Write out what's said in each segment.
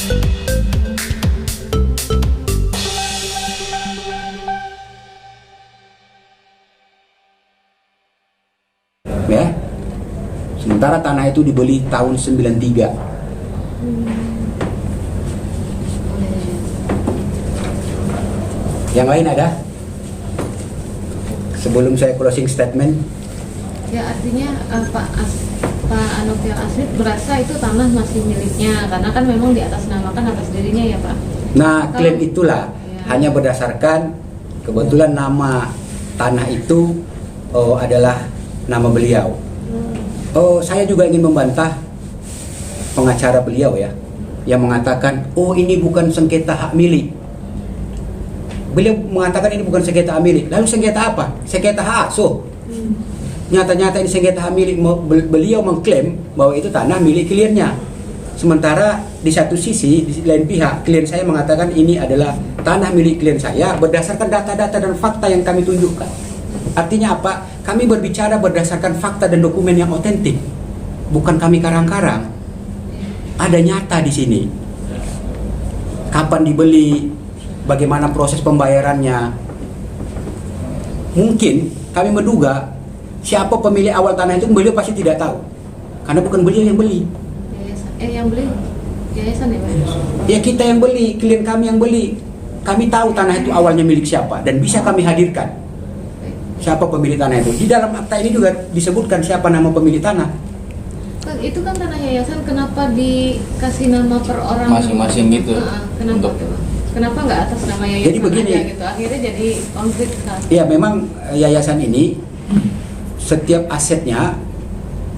Ya. Sementara tanah itu dibeli tahun 93. Yang lain ada? Sebelum saya closing statement. Ya artinya Pak Anovial Asrid berasa itu tanah masih miliknya karena kan memang diatasnamakan atas dirinya ya Pak. Nah, klaim itulah hanya berdasarkan kebetulan nama tanah itu adalah nama beliau. Saya juga ingin membantah pengacara beliau ya, yang mengatakan, ini bukan sengketa hak milik. Beliau mengatakan ini bukan sengketa hak milik. Lalu sengketa apa? Sengketa hak asuh. Nyata-nyata ini sengketa hak milik. Beliau mengklaim bahwa itu tanah milik kliennya. Sementara di satu sisi, di lain pihak, klien saya mengatakan ini adalah tanah milik klien saya berdasarkan data-data dan fakta yang kami tunjukkan. Artinya apa? Kami berbicara berdasarkan fakta dan dokumen yang otentik. Bukan kami karang-karang. Ada nyata di sini. Kapan dibeli, bagaimana proses pembayarannya. Mungkin kami menduga siapa pemilik awal tanah itu beliau pasti tidak tahu. Karena bukan beliau yang beli. Yang beli yayasan ya Pak? Ya kita yang beli, klien kami yang beli. Kami tahu tanah itu awalnya milik siapa dan bisa kami hadirkan. Siapa pemilik tanah itu. Di dalam akta ini juga disebutkan siapa nama pemilik tanah. Itu kan tanah yayasan, kenapa dikasih nama per orang masing-masing gitu? Kenapa? Kenapa nggak atas nama yayasan? Jadi begini, aja gitu? Akhirnya jadi konflik kan? Ya memang yayasan ini setiap asetnya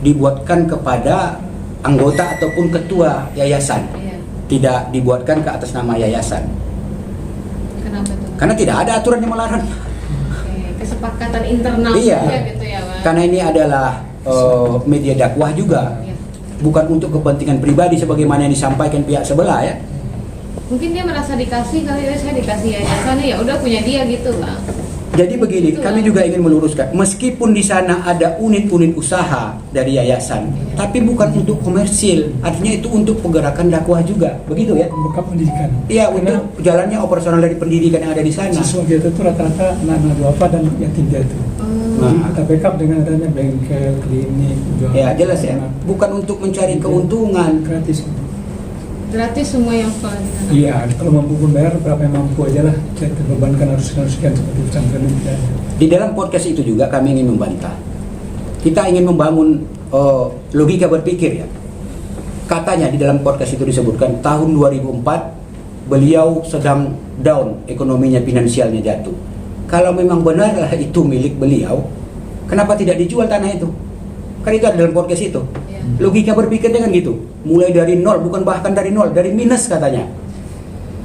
dibuatkan kepada anggota ataupun ketua yayasan. Iya. Tidak dibuatkan ke atas nama yayasan. Kenapa itu? Karena tidak ada aturan yang melarang. Kesepakatan internal Iya. saja gitu ya Pak? Karena ini adalah media dakwah juga. Iya. Bukan untuk kepentingan pribadi sebagaimana yang disampaikan pihak sebelah ya. Mungkin dia merasa dikasih kali ya, saya dikasih yayasannya ya udah punya dia gitu Pak. Jadi begini, kami juga ingin meluruskan, meskipun di sana ada unit-unit usaha dari yayasan, tapi bukan untuk komersil, artinya itu untuk penggerakan dakwah juga, begitu ya? Membuka pendidikan. Iya, untuk jalannya operasional dari pendidikan yang ada di sana. Siswa kita itu rata-rata anak-anak duafa dan yatim piatu. Jadi kita backup dengan adanya bengkel, klinik, jual. Ya jelas ya, bukan untuk mencari keuntungan. Gratis semua yang sekolah di sana. Iya, kalau mampu membayar berapa yang mampu aja lah. Saya terbebankan harus sekian seperti pesantren itu. Di dalam podcast itu juga kami ingin membantah. Kita ingin membangun logika berpikir ya. Katanya di dalam podcast itu disebutkan tahun 2004 beliau sedang down ekonominya, finansialnya jatuh. Kalau memang benarlah itu milik beliau, kenapa tidak dijual tanah itu? Kan itu ada dalam podcast itu. Logika berpikirnya kan gitu, mulai dari nol, bukan bahkan dari nol, dari minus katanya,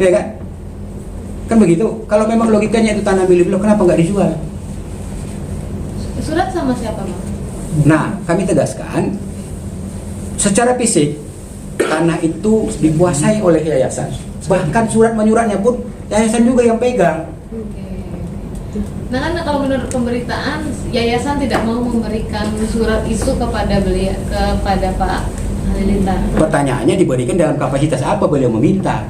ya kan? Kan begitu. Kalau memang logikanya itu tanah milik beliau, kenapa nggak dijual? Surat sama siapa Bang? Nah, kami tegaskan, secara fisik tanah itu dikuasai oleh yayasan. Bahkan surat menyuratnya pun yayasan juga yang pegang. Nah kan kalau menurut pemberitaan yayasan tidak mau memberikan surat itu kepada beliau, kepada Pak Halilintar. Pertanyaannya diberikan dalam kapasitas apa beliau meminta?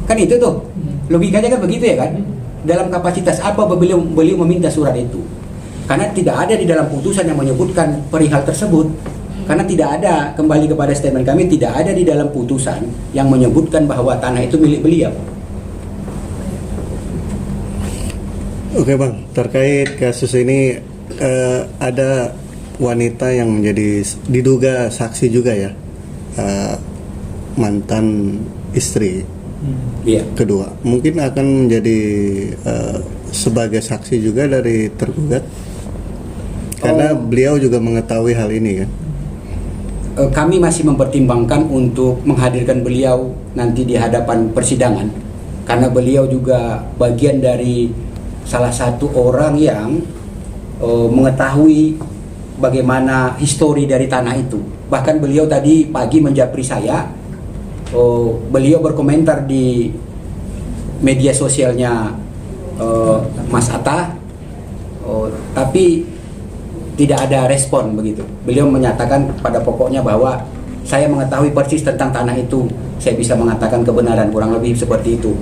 Kan itu tuh logikanya kan begitu ya kan? Dalam kapasitas apa beliau meminta surat itu? Karena tidak ada di dalam putusan yang menyebutkan perihal tersebut. Karena tidak ada, kembali kepada statement kami, tidak ada di dalam putusan yang menyebutkan bahwa tanah itu milik beliau. Oke Bang, terkait kasus ini ada wanita yang menjadi diduga saksi juga ya, mantan istri kedua, mungkin akan menjadi sebagai saksi juga dari tergugat karena beliau juga mengetahui hal ini kan. Kami masih mempertimbangkan untuk menghadirkan beliau nanti di hadapan persidangan karena beliau juga bagian dari salah satu orang yang mengetahui bagaimana histori dari tanah itu. Bahkan beliau tadi pagi menjapri saya, beliau berkomentar di media sosialnya Mas Atta, tapi tidak ada respon begitu. Beliau menyatakan pada pokoknya bahwa saya mengetahui persis tentang tanah itu, saya bisa mengatakan kebenaran, kurang lebih seperti itu.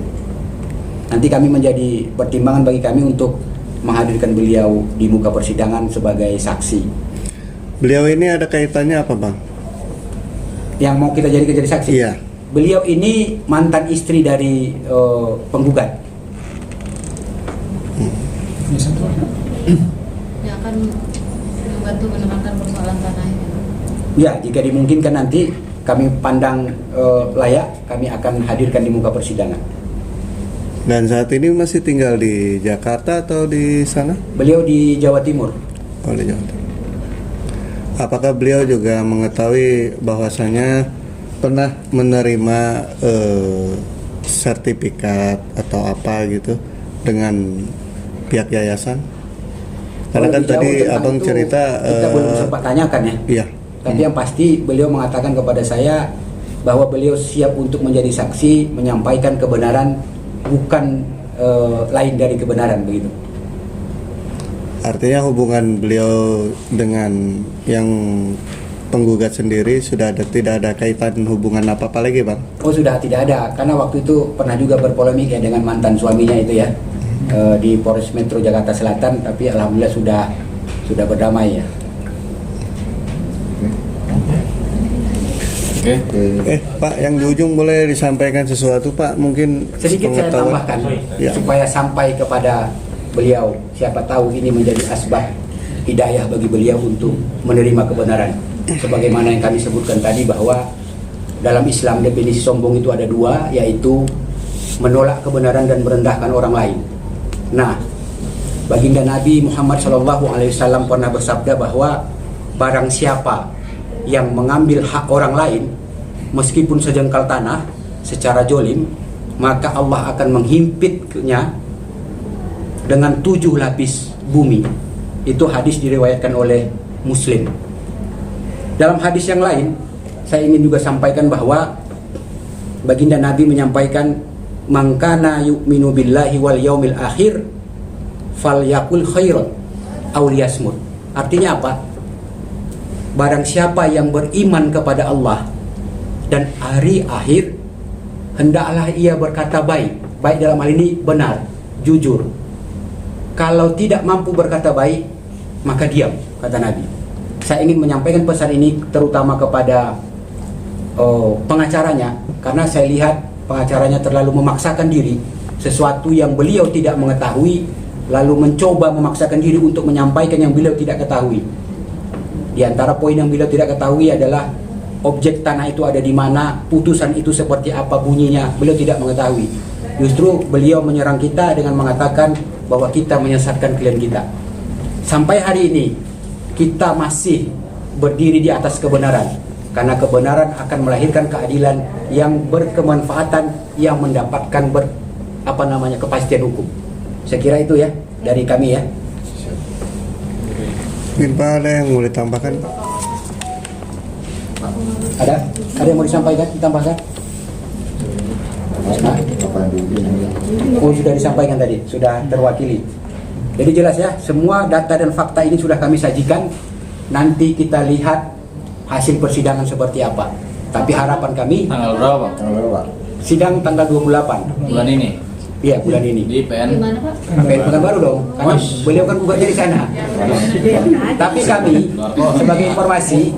Nanti kami menjadi pertimbangan bagi kami untuk menghadirkan beliau di muka persidangan sebagai saksi. Beliau ini ada kaitannya apa, Bang? Yang mau kita jadi saksi? Iya. Beliau ini mantan istri dari penggugat. Ini satu anak. Yang akan membantu menerangkan persoalan tanah ini. Ya, jika dimungkinkan nanti kami pandang layak, kami akan hadirkan di muka persidangan. Dan saat ini masih tinggal di Jakarta atau di sana? Beliau di Jawa Timur. Oh, di Jawa Timur. Apakah beliau juga mengetahui bahwasanya pernah menerima sertifikat atau apa gitu dengan pihak yayasan? Karena kan tadi abang cerita kita belum sempat tanyakan ya. Iya. Tapi yang pasti beliau mengatakan kepada saya bahwa beliau siap untuk menjadi saksi, menyampaikan kebenaran, bukan lain dari kebenaran, begitu. Artinya hubungan beliau dengan yang penggugat sendiri tidak ada kaitan hubungan apa-apa lagi, Bang? Oh, sudah tidak ada, karena waktu itu pernah juga berpolemik ya dengan mantan suaminya itu ya, di Polres Metro Jakarta Selatan, tapi alhamdulillah sudah berdamai ya. Pak, yang di ujung boleh disampaikan sesuatu, Pak? Mungkin Sedikit saya tambahkan ya, supaya sampai kepada beliau, siapa tahu ini menjadi asbab hidayah bagi beliau untuk menerima kebenaran. Sebagaimana yang kami sebutkan tadi bahwa dalam Islam definisi sombong itu ada dua, yaitu menolak kebenaran dan merendahkan orang lain. Nah, baginda Nabi Muhammad SAW pernah bersabda bahwa barang siapa yang mengambil hak orang lain meskipun sejengkal tanah secara jolim, maka Allah akan menghimpitnya dengan 7 lapis bumi. Itu hadis diriwayatkan oleh Muslim. Dalam hadis yang lain, saya ingin juga sampaikan bahwa baginda Nabi menyampaikan, "Man kana yu'minu billahi wal yaumil akhir falyakul khairan aw liyasmut." Artinya apa? Barang siapa yang beriman kepada Allah dan hari akhir, hendaklah ia berkata baik. Baik dalam hal ini benar, jujur. Kalau tidak mampu berkata baik, maka diam, kata Nabi. Saya ingin menyampaikan pesan ini terutama kepada pengacaranya, karena saya lihat pengacaranya terlalu memaksakan diri, sesuatu yang beliau tidak mengetahui, lalu mencoba memaksakan diri untuk menyampaikan yang beliau tidak ketahui. Di antara poin yang beliau tidak ketahui adalah objek tanah itu ada di mana, putusan itu seperti apa bunyinya, beliau tidak mengetahui. Justru beliau menyerang kita dengan mengatakan bahwa kita menyesatkan klien kita. Sampai hari ini kita masih berdiri di atas kebenaran, karena kebenaran akan melahirkan keadilan yang berkemanfaatan, yang mendapatkan kepastian hukum. Saya kira itu ya dari kami ya. Mungkin Pak ada yang mau ditambahkan? Ada yang mau disampaikan, ditambahkan? Oh, sudah disampaikan tadi, sudah terwakili. Jadi jelas ya, semua data dan fakta ini sudah kami sajikan. Nanti kita lihat hasil persidangan seperti apa. Tapi harapan kami Tanggal berapa? sidang tanggal 28 Bulan ini? Iya, bulan ini. Di PN? Di mana, Pak? PN Pekanbaru dong, karena beliau kan gugatnya di sana. Tapi kami sebagai informasi,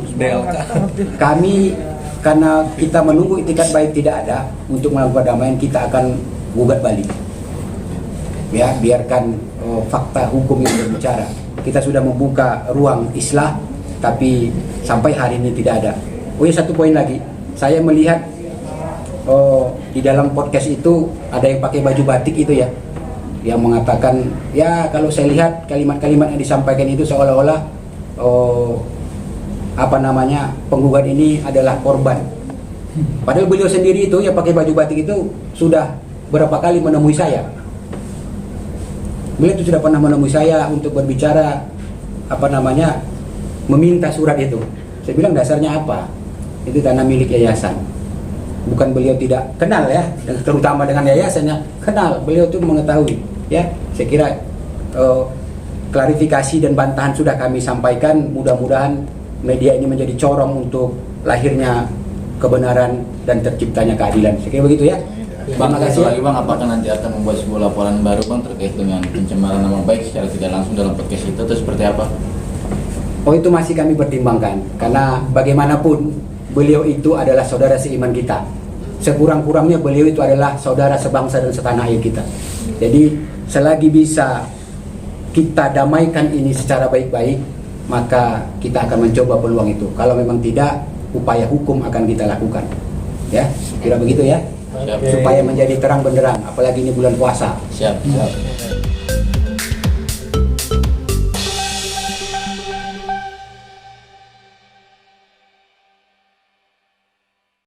kami karena kita menunggu itikat baik tidak ada untuk melakukan damaian, kita akan gugat balik. Ya, biarkan fakta hukum yang berbicara. Kita sudah membuka ruang islah, tapi sampai hari ini tidak ada. Oh ya, satu poin lagi, saya melihat di dalam podcast itu ada yang pakai baju batik itu ya, yang mengatakan ya, kalau saya lihat kalimat-kalimat yang disampaikan itu seolah-olah penggugat ini adalah korban. Padahal beliau sendiri itu yang pakai baju batik itu sudah berapa kali menemui saya. Beliau itu sudah pernah menemui saya untuk berbicara meminta surat itu. Saya bilang dasarnya apa? Itu tanah milik yayasan. Bukan beliau tidak kenal ya, terutama dengan yayasannya, kenal. Beliau itu mengetahui ya. Saya kira klarifikasi dan bantahan sudah kami sampaikan. Mudah-mudahan media ini menjadi corong untuk lahirnya kebenaran dan terciptanya keadilan. Saya kira begitu ya. Bang, Terima kasih. satu lagi Bang, apakah nanti akan membuat sebuah laporan baru Bang terkait dengan pencemaran nama baik secara tidak langsung dalam podcast itu atau seperti apa? Oh, itu masih kami pertimbangkan karena bagaimanapun beliau itu adalah saudara seiman kita. Sekurang-kurangnya beliau itu adalah saudara sebangsa dan setanah air kita. Jadi selagi bisa kita damaikan ini secara baik-baik, maka kita akan mencoba peluang itu. Kalau memang tidak, upaya hukum akan kita lakukan. Ya, kira begitu ya. Siap. Supaya menjadi terang benderang, apalagi ini bulan puasa. Siap.